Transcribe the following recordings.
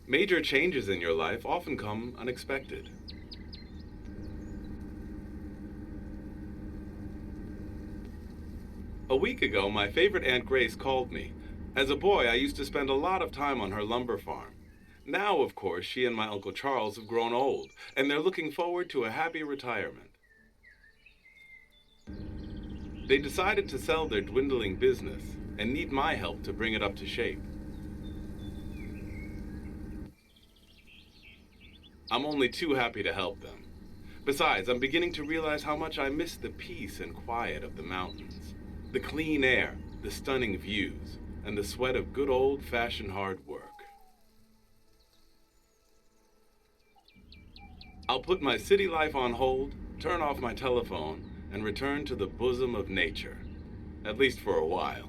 Major changes in your life often come unexpected. A week ago, my favorite Aunt Grace called me. As a boy, I used to spend a lot of time on her lumber farm. Now, of course, she and my Uncle Charles have grown old, and they're looking forward to a happy retirement. They decided to sell their dwindling business and need my help to bring it up to shape. I'm only too happy to help them. Besides, I'm beginning to realize how much I miss the peace and quiet of the mountains, the clean air, the stunning views, and the sweat of good old-fashioned hard work. I'll put my city life on hold, turn off my telephone, and return to the bosom of nature, at least for a while.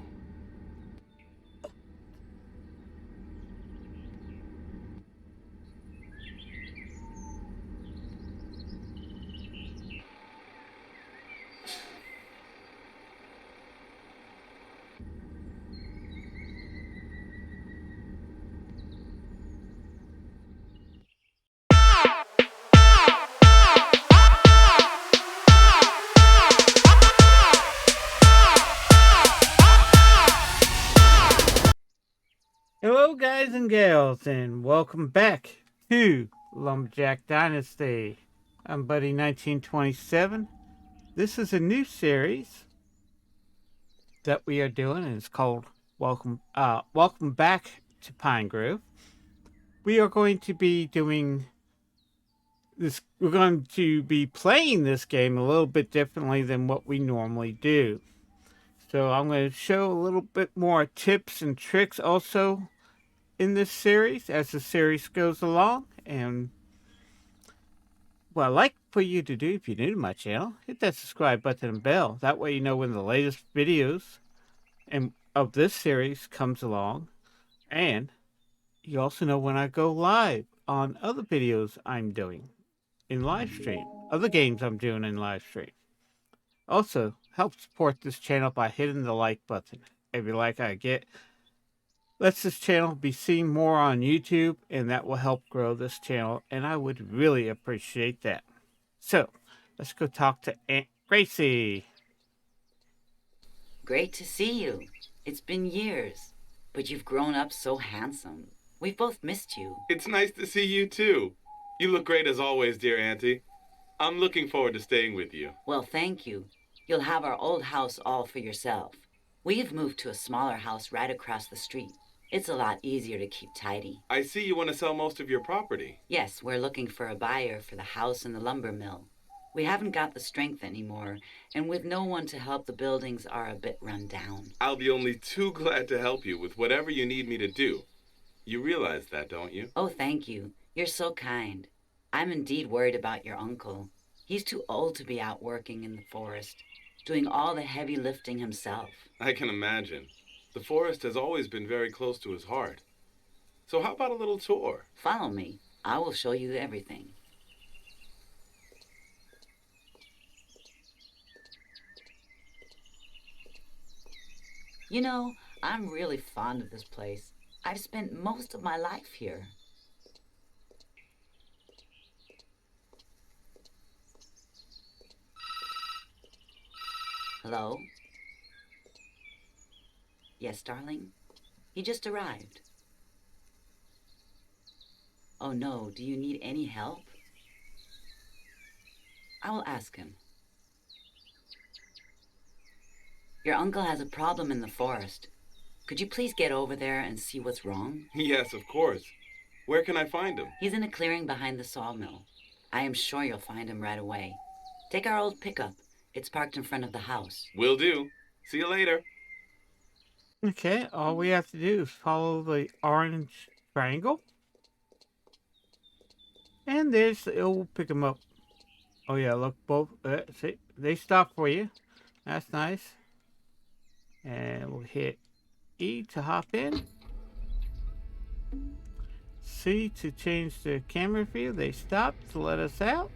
Hello, guys and gals, and welcome back to Lumberjack Dynasty. I'm Buddy 1927. This is a new series that we are doing, and it's called Welcome Back to Pinegrove. We are going to be doing this. We're going to be playing this game a little bit differently than what we normally do. So I'm going to show a little bit more tips and tricks also in this series as the series goes along. And what I'd like for you to do, if you're new to my channel, hit that subscribe button and bell. That way you know when the latest videos of this series comes along, and you also know when I go live on other videos I'm doing in live stream, other games I'm doing in live stream. Also, help support this channel by hitting the like button. Every like I get lets this channel be seen more on YouTube, and that will help grow this channel, and I would really appreciate that. So, let's go talk to Aunt Gracie. Great to see you. It's been years, but you've grown up so handsome. We've both missed you. It's nice to see you too. You look great as always, dear Auntie. I'm looking forward to staying with you. Well, thank you. You'll have our old house all for yourself. We've moved to a smaller house right across the street. It's a lot easier to keep tidy. I see you want to sell most of your property. Yes, we're looking for a buyer for the house and the lumber mill. We haven't got the strength anymore, and with no one to help, the buildings are a bit run down. I'll be only too glad to help you with whatever you need me to do. You realize that, don't you? Oh, thank you. You're so kind. I'm indeed worried about your uncle. He's too old to be out working in the forest, doing all the heavy lifting himself. I can imagine. The forest has always been very close to his heart. So how about a little tour? Follow me. I will show you everything. You know, I'm really fond of this place. I've spent most of my life here. Hello? Yes, darling? He just arrived. Oh no, do you need any help? I will ask him. Your uncle has a problem in the forest. Could you please get over there and see what's wrong? Yes, of course. Where can I find him? He's in a clearing behind the sawmill. I am sure you'll find him right away. Take our old pickup. It's parked in front of the house. Will do. See you later. Okay, all we have to do is follow the orange triangle. And it will pick them up. Oh yeah, look, both, see, they stop for you. That's nice. And we'll hit E to hop in. C to change the camera view. They stopped to let us out.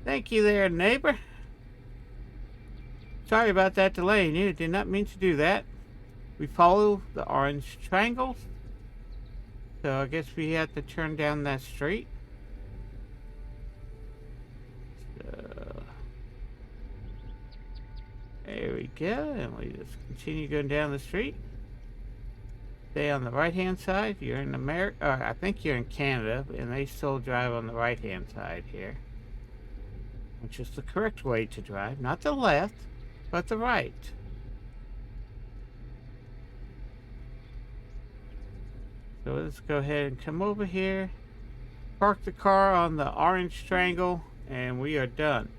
Thank you there, neighbor. Sorry about that delay. You did not mean to do that. We follow the orange triangles So I guess we have to turn down that street. So, there we go. And we just continue going down the street. Stay on the right-hand side. You're in America, or I think you're in Canada, and they still drive on the right-hand side here. Which is the correct way to drive. Not the left, but the right. So let's go ahead and come over here. Park the car on the orange triangle, and we are done.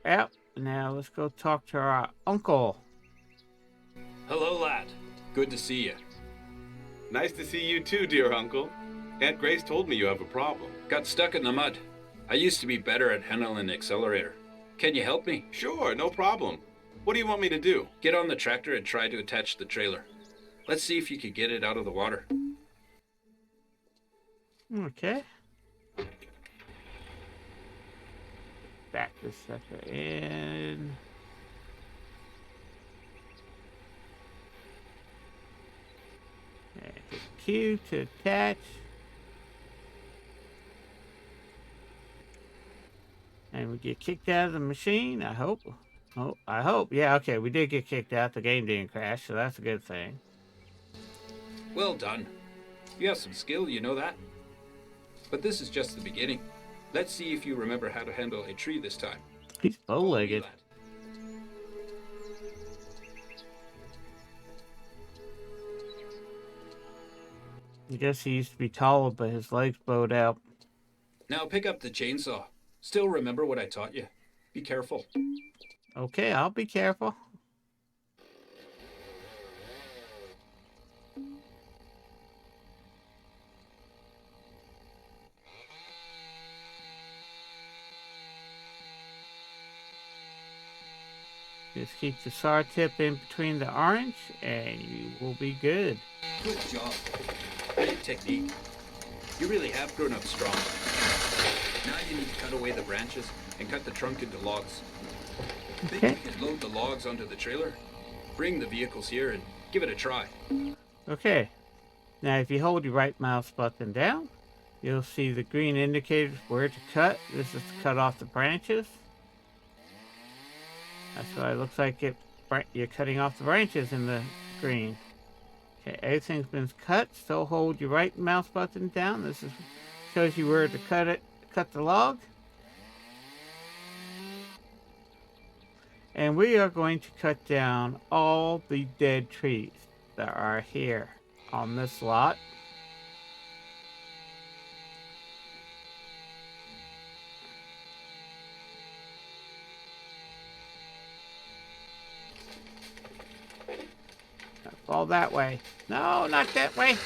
Yep. Now let's go talk to our uncle. Hello, lad. Good to see you. Nice to see you too, dear uncle. Aunt Grace told me you have a problem. Got stuck in the mud. I used to be better at handling an accelerator. Can you help me? Sure, no problem. What do you want me to do? Get on the tractor and try to attach the trailer. Let's see if you could get it out of the water. Okay. Back this sucker in. And hit Q to attach. And we get kicked out of the machine, I hope. Oh, I hope. Yeah, okay, we did get kicked out. The game didn't crash, so that's a good thing. Well done. You have some skill, you know that? But this is just the beginning. Let's see if you remember how to handle a tree this time. He's bow-legged. I guess he used to be taller, but his legs bowed out. Now pick up the chainsaw. Still remember what I taught you. Be careful. Okay, I'll be careful. Just keep the saw tip in between the orange and you will be good. Good job. Great technique. You really have grown up strong. Now you need to cut away the branches and cut the trunk into logs. Okay. Think you can load the logs onto the trailer? Bring the vehicles here and give it a try. Okay. Now if you hold your right mouse button down, you'll see the green indicators where to cut. This is to cut off the branches. That's why it looks like you're cutting off the branches in the green. Okay, everything's been cut. Still hold your right mouse button down. This shows you where to cut the log. And we are going to cut down all the dead trees that are here on this lot. Fall that way. No, not that way.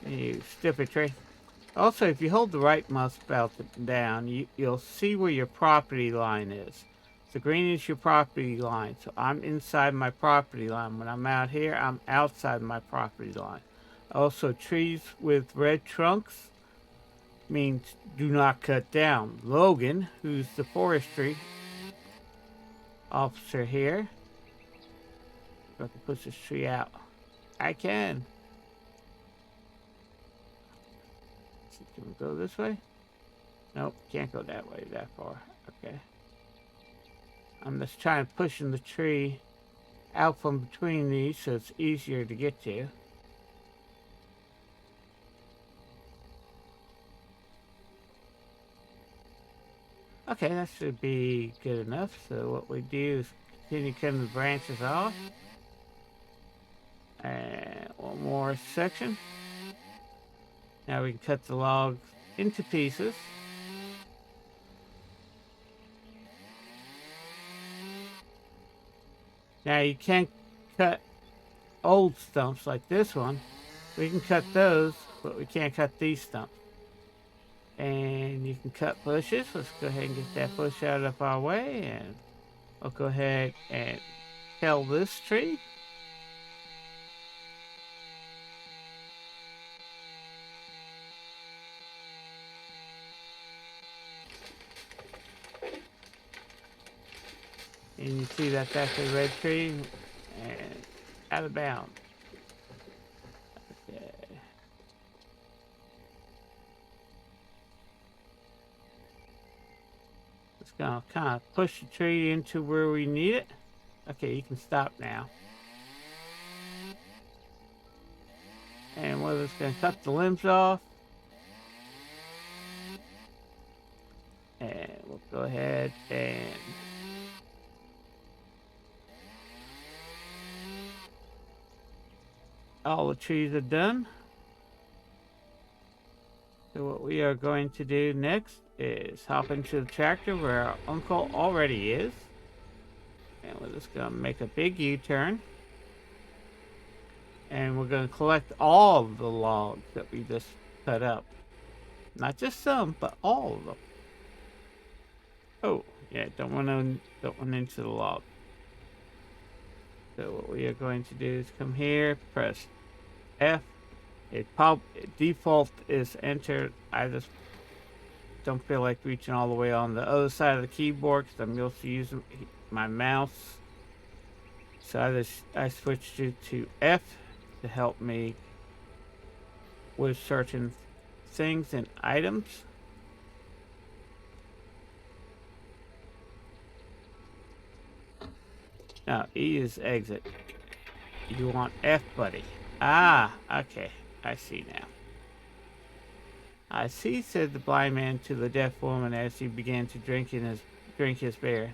You stupid tree. Also, if you hold the right mouse button down, you'll see where your property line is. The green is your property line, so I'm inside my property line. When I'm out here, I'm outside my property line. Also, trees with red trunks means do not cut down. Logan, who's the forestry officer here, if I can push this tree out. I can. Can we go this way? Nope, can't go that way that far. Okay. I'm just trying to push the tree out from between these so it's easier to get to. Okay, that should be good enough. So what we do is continue cutting the branches off. And one more section. Now we can cut the logs into pieces. Now you can't cut old stumps like this one. We can cut those, but we can't cut these stumps. And you can cut bushes. Let's go ahead and get that bush out of our way, and I'll go ahead and fell this tree. And you see that that's a red tree and out of bounds. Just gonna kind of push the tree into where we need it. Okay, you can stop now. And we're just gonna cut the limbs off. And we'll go ahead and all the trees are done. So what we are going to do next is hop into the tractor where our uncle already is. And we're just going to make a big U-turn. And we're going to collect all of the logs that we just cut up. Not just some, but all of them. Oh, yeah, don't run into the log. So what we are going to do is come here, press F. Default is enter. I just don't feel like reaching all the way on the other side of the keyboard because I'm used to using my mouse. So I switched it to F to help me with certain things and items. Now E is exit. You want F, buddy. Ah, okay. I see now. I see, said the blind man to the deaf woman as he began to drink his beer.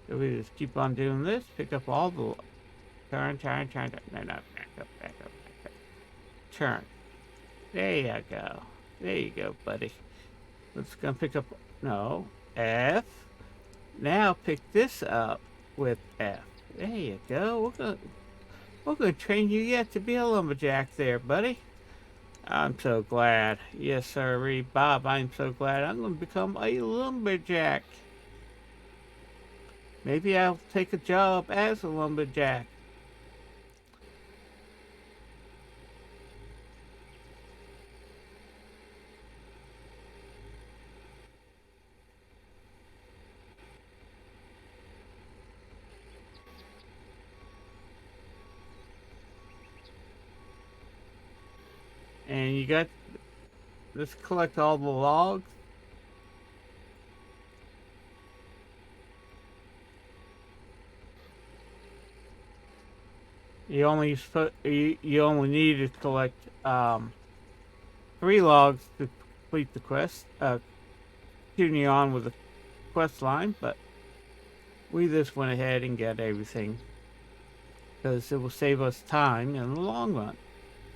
So we just keep on doing this, pick up all the turn. No, back up. Turn. There you go. There you go, buddy. Let's go pick up, no, F. Now pick this up with F. There you go. We're gonna train you yet to be a lumberjack there, buddy. I'm so glad. Yes, sir, Bob, I'm so glad I'm gonna become a lumberjack. Maybe I'll take a job as a lumberjack. And you got, let's collect all the logs. You only need to collect 3 logs to complete the quest. Continue on with the quest line, but we just went ahead and got everything because it will save us time in the long run.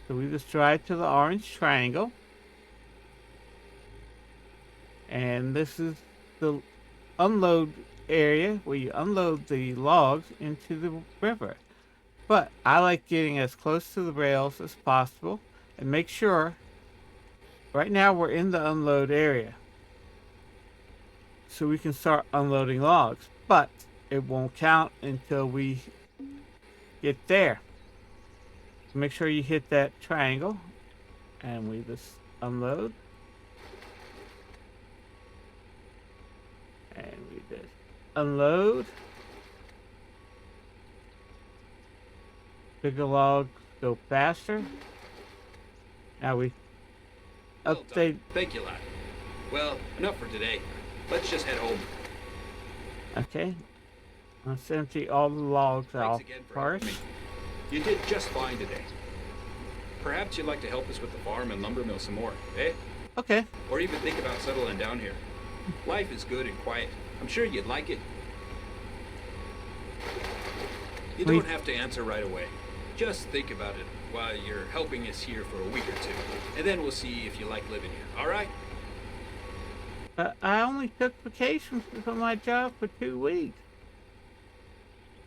So we just drive to the orange triangle, and this is the unload area where you unload the logs into the river. But I like getting as close to the rails as possible and make sure. Right now we're in the unload area, so we can start unloading logs, but it won't count until we get there. So make sure you hit that triangle and we just unload. And we just unload. Bigger logs go faster. Now we update. Thank you, lad. Well, enough for today. Let's just head home. Okay. Let's empty all the logs out first. You did just fine today. Perhaps you'd like to help us with the farm and lumber mill some more, eh? Okay. Or even think about settling down here. Life is good and quiet. I'm sure you'd like it. You don't have to answer right away. Just think about it while you're helping us here for a week or two. And then we'll see if you like living here, alright? I only took vacation from my job for 2 weeks.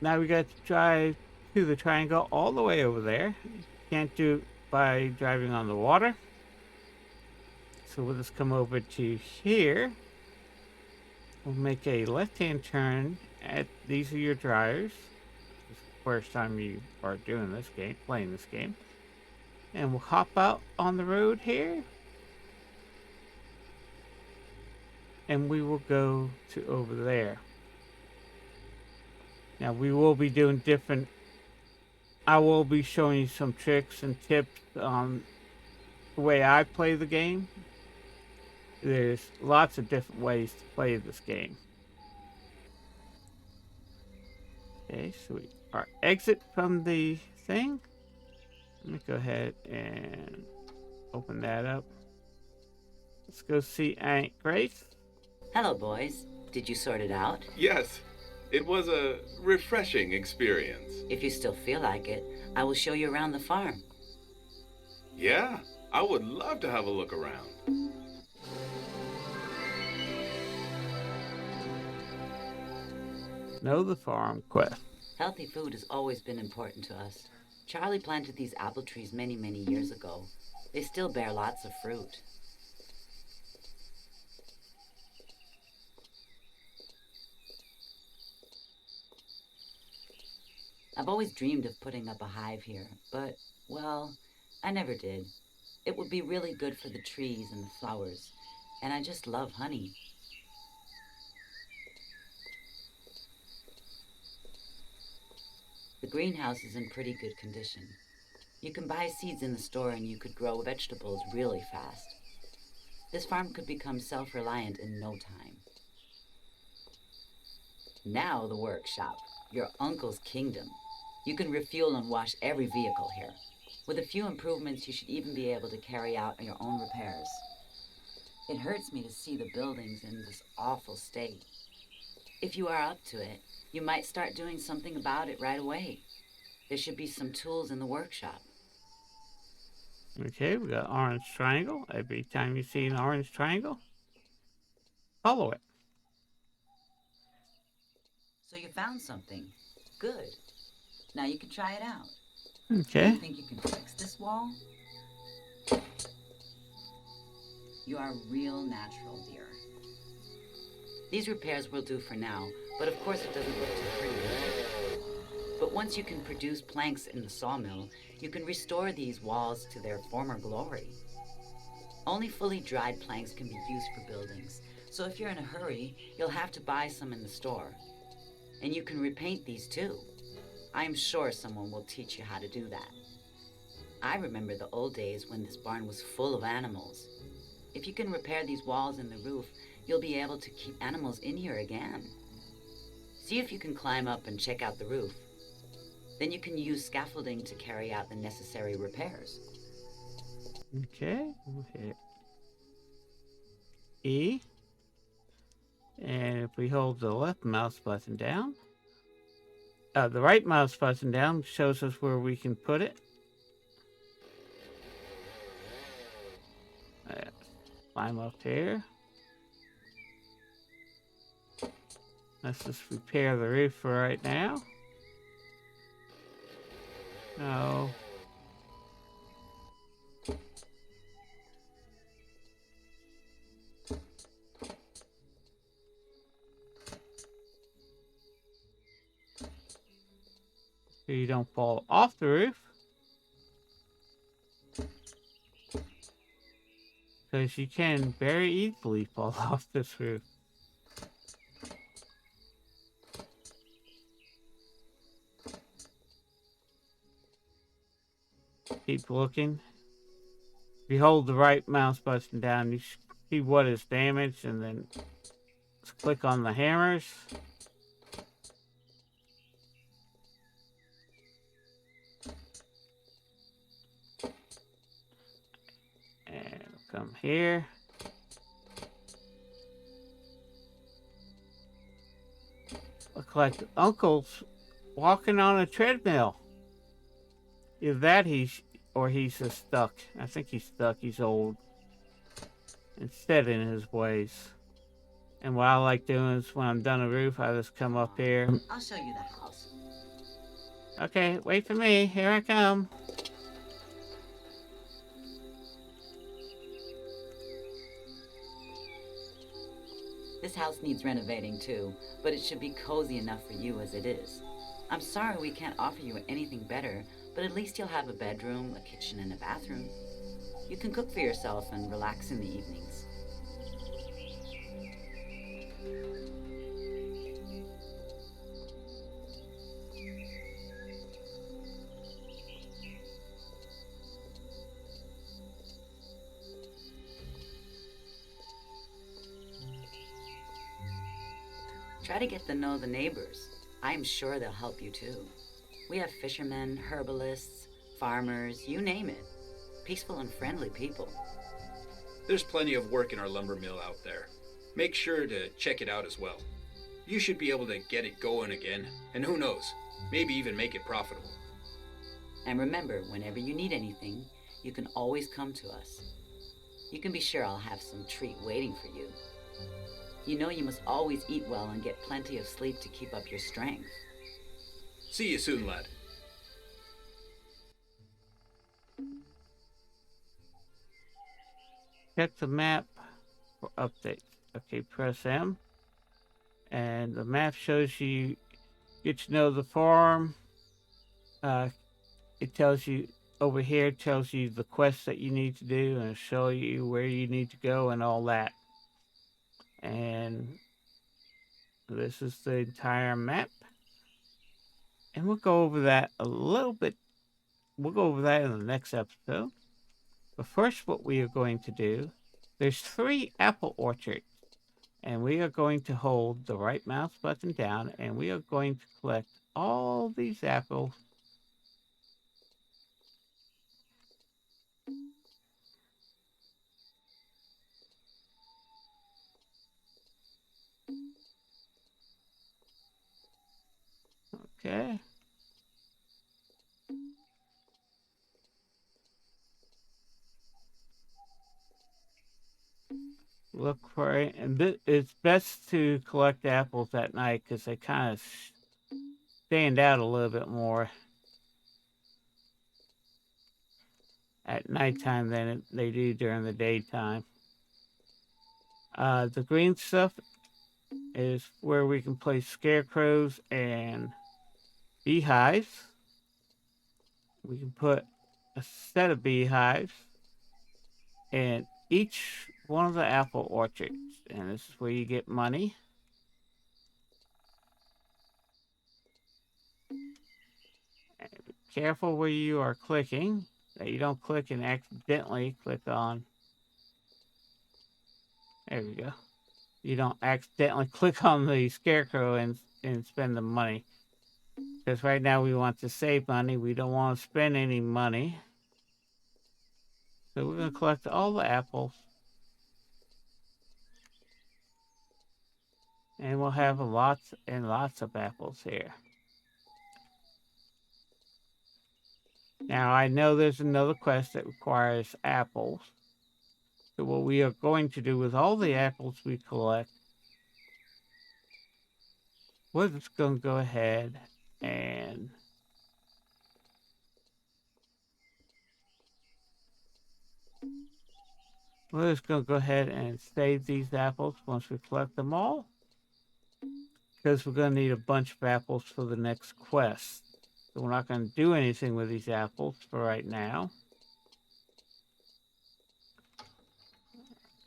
Now we got to drive to the triangle all the way over there. Can't do it by driving on the water. So we'll just come over to here. We'll make a left-hand turn. These are your drivers. This is the first time you are doing this game, playing this game. And we'll hop out on the road here. And we will go to over there. Now we will be doing different. I will be showing you some tricks and tips on the way I play the game. There's lots of different ways to play this game. Okay, so our exit from the thing. Let me go ahead and open that up. Let's go see Aunt Grace. Hello, boys. Did you sort it out? Yes, it was a refreshing experience. If you still feel like it, I will show you around the farm. Yeah, I would love to have a look around. Know the farm quest. Healthy food has always been important to us. Charlie planted these apple trees many, many years ago. They still bear lots of fruit. I've always dreamed of putting up a hive here, but, well, I never did. It would be really good for the trees and the flowers, and I just love honey. The greenhouse is in pretty good condition. You can buy seeds in the store and you could grow vegetables really fast. This farm could become self-reliant in no time. Now the workshop, your uncle's kingdom. You can refuel and wash every vehicle here. With a few improvements, you should even be able to carry out your own repairs. It hurts me to see the buildings in this awful state. If you are up to it, you might start doing something about it right away. There should be some tools in the workshop. Okay, we got orange triangle. Every time you see an orange triangle, follow it. So you found something. Good. Now you can try it out. Okay. You think you can fix this wall? You are a real natural, dear. These repairs will do for now, but of course it doesn't look too pretty. But once you can produce planks in the sawmill, you can restore these walls to their former glory. Only fully dried planks can be used for buildings, so if you're in a hurry, you'll have to buy some in the store. And you can repaint these too. I am sure someone will teach you how to do that. I remember the old days when this barn was full of animals. If you can repair these walls and the roof, you'll be able to keep animals in here again. See if you can climb up and check out the roof. Then you can use scaffolding to carry out the necessary repairs. Okay, we'll hit E. And if we hold the left mouse button down, the right mouse button down shows us where we can put it. Climb up here. Let's just repair the roof for right now. No. So you don't fall off the roof. Because you can very easily fall off this roof. Keep looking. If you hold the right mouse button down, you see what is damaged, and then just click on the hammers. And come here. Look like the uncle's walking on a treadmill. Either that or he's just stuck. I think he's stuck. He's old and set in his ways. And what I like doing is when I'm done a roof, I just come up here. I'll show you the house. Okay, wait for me. Here I come. This house needs renovating too, but it should be cozy enough for you as it is. I'm sorry we can't offer you anything better, but at least you'll have a bedroom, a kitchen, and a bathroom. You can cook for yourself and relax in the evenings. Try to get to know the neighbors. I'm sure they'll help you too. We have fishermen, herbalists, farmers, you name it. Peaceful and friendly people. There's plenty of work in our lumber mill out there. Make sure to check it out as well. You should be able to get it going again, and who knows, maybe even make it profitable. And remember, whenever you need anything, you can always come to us. You can be sure I'll have some treat waiting for you. You know you must always eat well and get plenty of sleep to keep up your strength. See you soon, lad. Check the map for updates. Okay, press M. And the map shows you, get to know the farm. It tells you, over here, tells you the quests that you need to do and show you where you need to go and all that. And this is the entire map. And we'll go over that a little bit. We'll go over that in the next episode. But first, what we are going to do, there's 3 apple orchards. And we are going to hold the right mouse button down, and we are going to collect all these apples. Okay. Look for it, and it's best to collect apples at night because they kind of stand out a little bit more at nighttime than they do during the daytime. The green stuff is where we can place scarecrows and beehives. We can put a set of beehives in each one of the apple orchards, and this is where you get money. And be careful where you are clicking, that you don't click and accidentally click on. There we go. You don't accidentally click on the scarecrow and spend the money. Because right now we want to save money. We don't want to spend any money. So we're going to collect all the apples. And we'll have lots and lots of apples here. Now I know there's another quest that requires apples. So what we are going to do with all the apples we collect, we're just going to go ahead and save these apples once we collect them all. Because we're going to need a bunch of apples for the next quest. So we're not going to do anything with these apples for right now.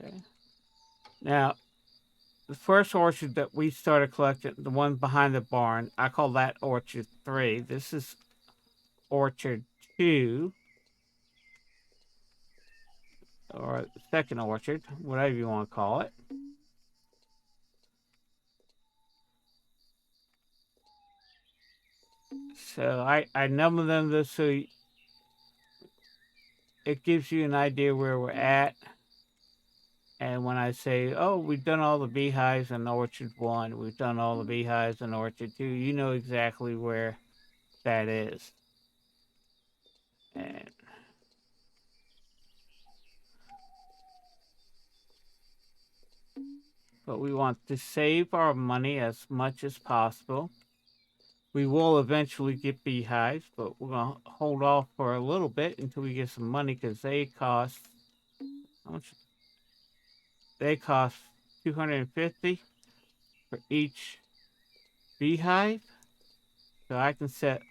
Okay. Now, the first orchard that we started collecting, the one behind the barn, I call that Orchard 3. This is Orchard 2. Or the second orchard, whatever you want to call it. So I number them this so it gives you an idea where we're at. And when I say, oh, we've done all the beehives in Orchard 1, we've done all the beehives in Orchard 2, you know exactly where that is. And but we want to save our money as much as possible. We will eventually get beehives, but we're going to hold off for a little bit until we get some money because they cost, how much? They cost $250 for each beehive. So I can set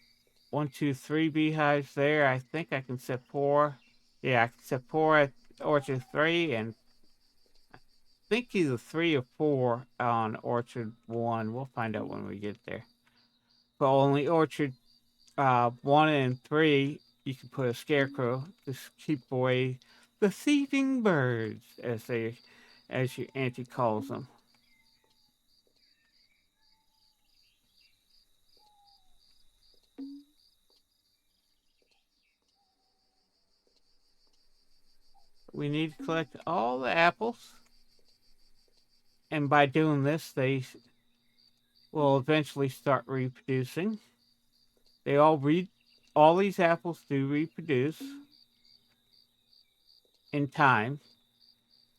1, 2, 3 beehives there. I think I can set 4. Yeah, I can set 4 at Orchard 3 and I think either 3 or 4 on Orchard 1. We'll find out when we get there. But only Orchard 1 and 3, you can put a scarecrow to keep away the thieving birds, as your auntie calls them. we need to collect all the apples. And by doing this, they will eventually start reproducing. They all these apples do reproduce in time.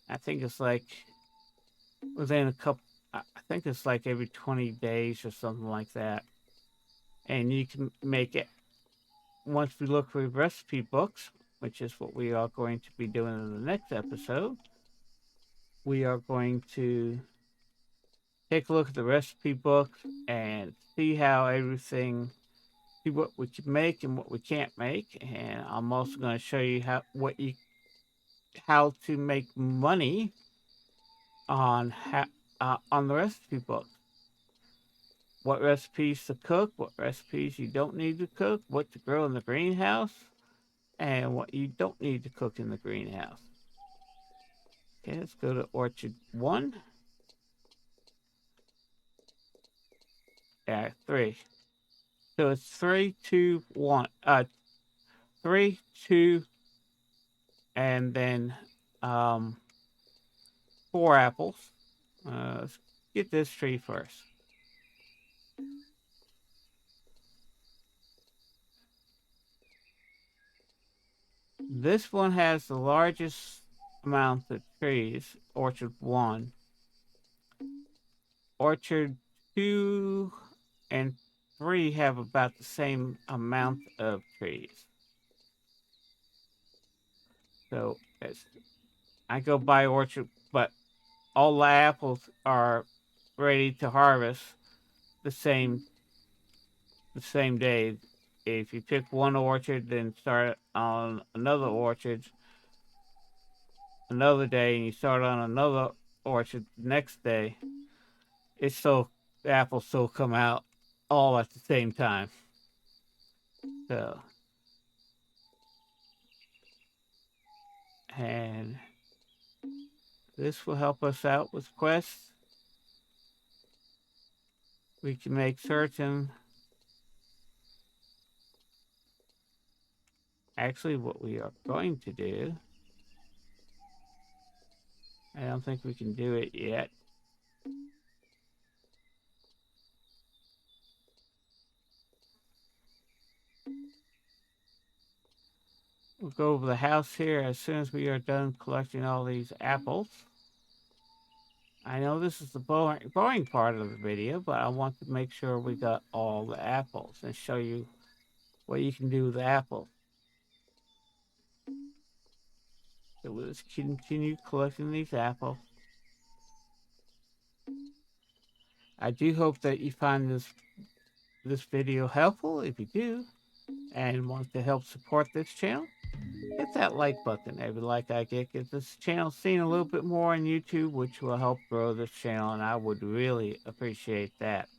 I think it's like within a couple, I think it's like every 20 days or something like that. And you can make it, once we look for recipe books, which is what we are going to be doing in the next episode, we are going to take a look at the recipe books and see how everything, see what we can make and what we can't make. And I'm also going to show you how to make money on on the recipe book. What recipes to cook, what recipes you don't need to cook, what to grow in the greenhouse, and what you don't need to cook in the greenhouse. Okay, let's go to Orchard 1. 3. So it's 3, 2, 1. 3, 2, and then 4 apples. Let's get this tree first. This one has the largest amount of trees, Orchard 1. Orchard 2 and 3 have about the same amount of trees. So I go by Orchard, but all the apples are ready to harvest the same day. If you pick one orchard, then start on another orchard another day, and you start on another orchard the next day, the apples still come out all at the same time. So, and this will help us out with quests. We can make certain. Actually, what we are going to do, I don't think we can do it yet. We'll go over the house here as soon as we are done collecting all these apples. I know this is the boring part of the video, but I want to make sure we got all the apples and show you what you can do with the apples. So let's continue collecting these apples. I do hope that you find this video helpful. If you do, and want to help support this channel, hit that like button. Every like I get gets this channel seen a little bit more on YouTube, which will help grow this channel, and I would really appreciate that.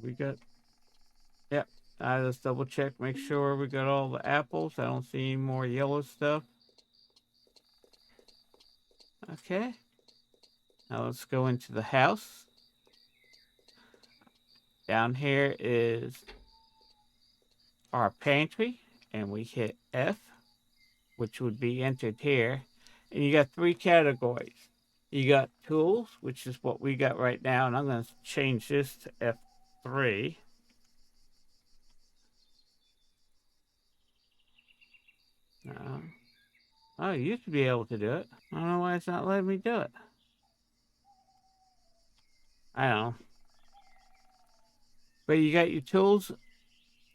We got, yep, I just double check, make sure we got all the apples. I don't see any more yellow stuff. Okay, now let's go into the house. Down here is our pantry, and we hit F, which would be entered here. And you got 3 categories. You got tools, which is what we got right now, and I'm going to change this to F3. Oh, you used to be able to do it. I don't know why it's not letting me do it. I don't know. But you got your tools,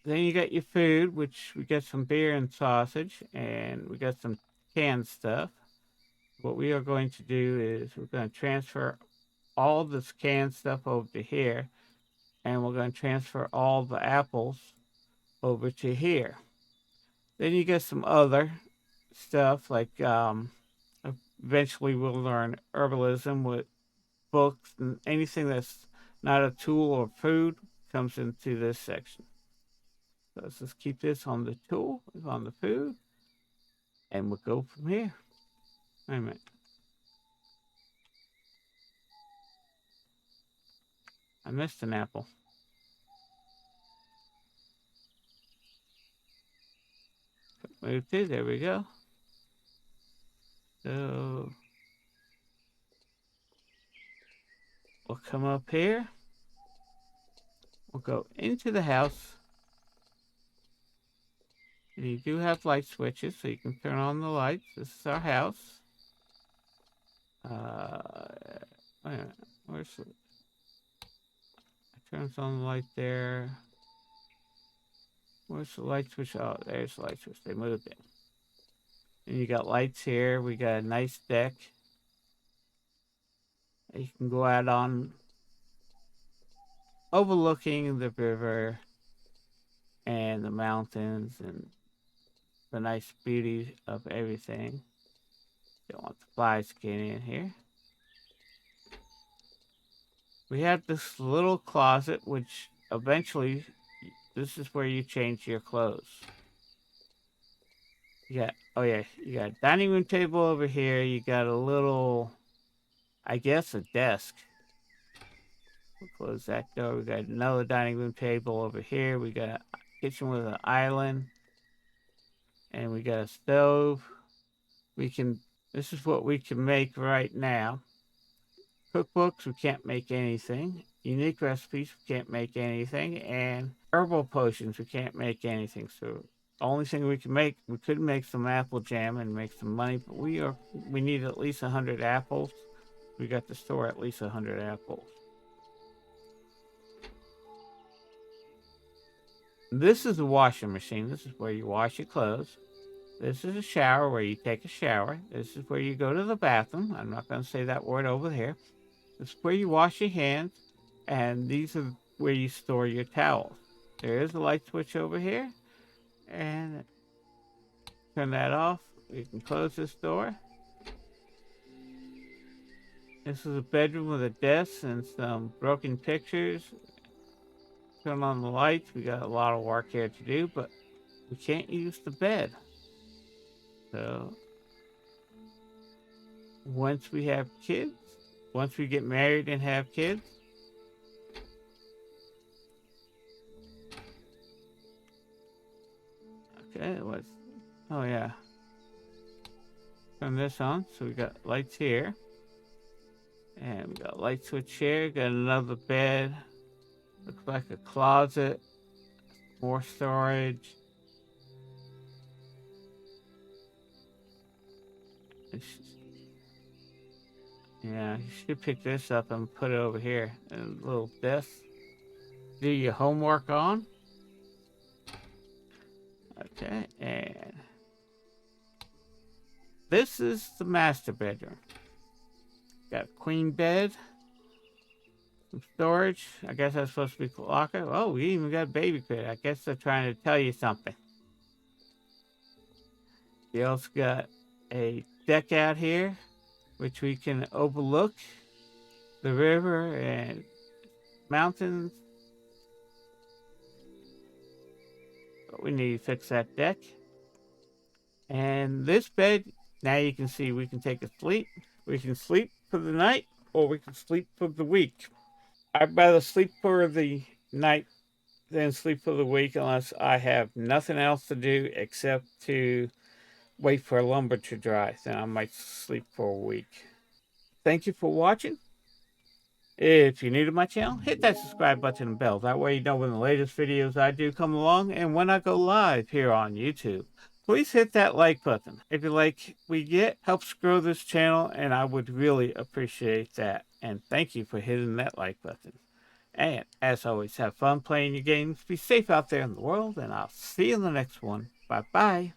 then you got your food, which we got some beer and sausage, and we got some canned stuff. What we are going to do is we're going to transfer all this canned stuff over to here, and we're going to transfer all the apples over to here. Then you get some other stuff like eventually we'll learn herbalism with books, and anything that's not a tool or food comes into this section. So let's just keep this on the tool, on the food, and we'll go from here. Wait a minute. I missed an apple. Move to, there we go. So we'll come up here. We'll go into the house. And you do have light switches, so you can turn on the lights. This is our house. Where's the... I turns on the light there. Where's the light switch? Oh, there's the light switch. They moved it. And you got lights here. We got a nice deck. You can go out on overlooking the river and the mountains and the nice beauty of everything. Don't want the flies getting in here. We have this little closet, which eventually, this is where you change your clothes. You got, oh yeah, you got a dining room table over here. You got a little, I guess, a desk. We'll close that door. We got another dining room table over here. We got a kitchen with an island. And we got a stove. This is what we can make right now. Cookbooks, we can't make anything. Unique recipes, we can't make anything. And herbal potions, we can't make anything. So the only thing we could make some apple jam and make some money, but we need at least 100 apples. We got to store at least 100 apples. This is a washing machine. This is where you wash your clothes. This is a shower where you take a shower. This is where you go to the bathroom. I'm not going to say that word over here. This is where you wash your hands. And these are where you store your towels. There is a light switch over here. And turn that off. We can close this door. This is a bedroom with a desk and some broken pictures. Turn on the lights. We got a lot of work here to do, but we can't use the bed. So once we have kids, once we get married and have kids, okay, oh yeah, turn this on. So we got lights here, and we got a light switch here. Got another bed. Looks like a closet. More storage. Yeah, you should pick this up and put it over here. A little desk. Do your homework on. Okay, and this is the master bedroom. Got a queen bed. Some storage. I guess that's supposed to be a locker. Oh, we even got a baby crib. I guess they're trying to tell you something. You also got a deck out here, which we can overlook the river and mountains. But we need to fix that deck. And this bed, now you can see we can take a sleep. We can sleep for the night, or we can sleep for the week. I'd rather sleep for the night than sleep for the week unless I have nothing else to do except to wait for lumber to dry. Then I might sleep for a week. Thank you for watching. If you're new to my channel, hit that subscribe button and bell. That way you know when the latest videos I do come along and when I go live here on YouTube. Please hit that like button. If you like what we get, helps grow this channel, and I would really appreciate that. And thank you for hitting that like button. And as always, have fun playing your games. Be safe out there in the world, and I'll see you in the next one. Bye-bye.